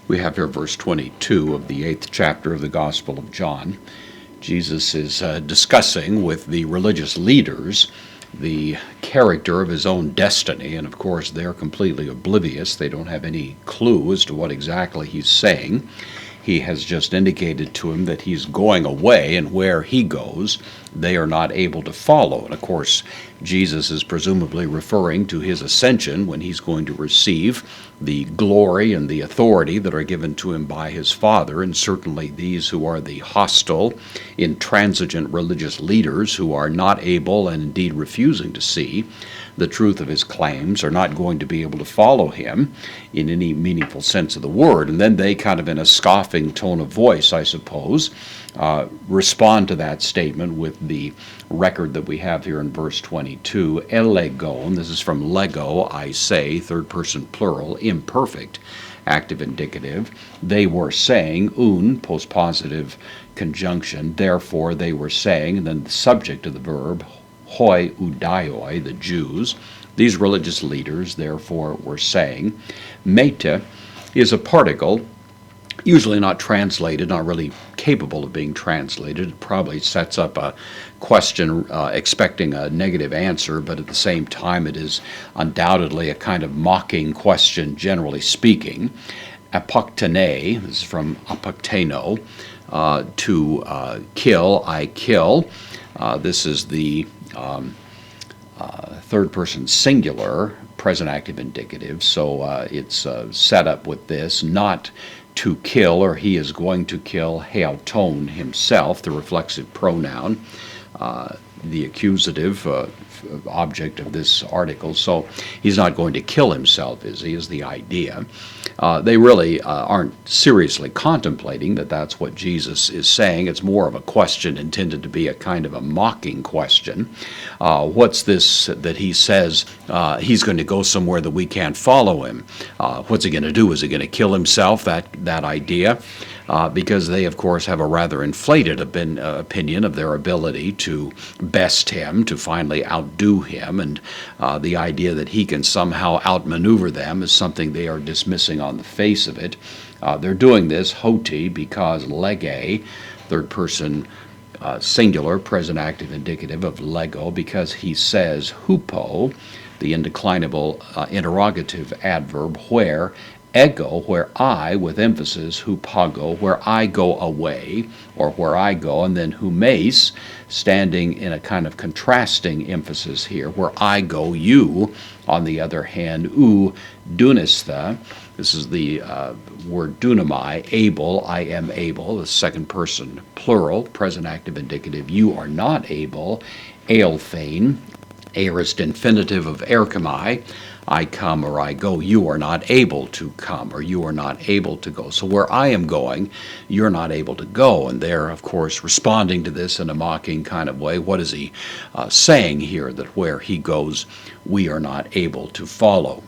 We have here verse 22 of the 8th chapter of the Gospel of John. Jesus is discussing with the religious leaders the character of his own destiny, and of course they're completely oblivious. They don't have any clue as to what exactly he's saying. He has just indicated to him that he's going away, and where he goes, they are not able to follow. And of course, Jesus is presumably referring to his ascension, when he's going to receive the glory and the authority that are given to him by his Father. And certainly these who are the hostile, intransigent religious leaders who are not able and indeed refusing to see the truth of his claims are not going to be able to follow him in any meaningful sense of the word. And then they kind of, in a scoffing tone of voice, I suppose, respond to that statement with the record that we have here in verse 22, elego, and this is from lego, I say, third person plural, imperfect, active indicative. They were saying, postpositive conjunction, therefore they were saying, and then the subject of the verb, hoi udaioi, the Jews. These religious leaders, therefore, were saying. Meta is a particle, usually not translated, not really capable of being translated. It probably sets up a question expecting a negative answer, but at the same time it is undoubtedly a kind of mocking question, generally speaking. Apoktene, this is from apokteno, to kill, I kill. This is the third person singular, present active indicative, so it's set up with this, not to kill, or he is going to kill, heauton, himself, the reflexive pronoun, the accusative object of this article. So he's not going to kill himself, is he, is the idea. They really aren't seriously contemplating that that's what Jesus is saying. It's more of a question intended to be a kind of a mocking question. What's this that he says he's going to go somewhere that we can't follow him? What's he going to do? Is he going to kill himself? That idea? Because they, of course, have a rather inflated opinion of their ability to best him, to finally outdo him, and the idea that he can somehow outmaneuver them is something they are dismissing on the face of it. They're doing this, hoti, because lege, third person singular, present active indicative of lego, because he says hupo, the indeclinable interrogative adverb, where, ego, where I, with emphasis, hupago, where I go away, or where I go, and then humes, standing in a kind of contrasting emphasis here, where I go, you, on the other hand, dunistha, this is the word dunamai, able, I am able, the second person plural, present active indicative, you are not able, eilthane, aorist infinitive of erchomai, I come or I go, you are not able to come, or you are not able to go. So where I am going, you're not able to go. And they're, of course, responding to this in a mocking kind of way. What is he saying here? That where he goes, we are not able to follow.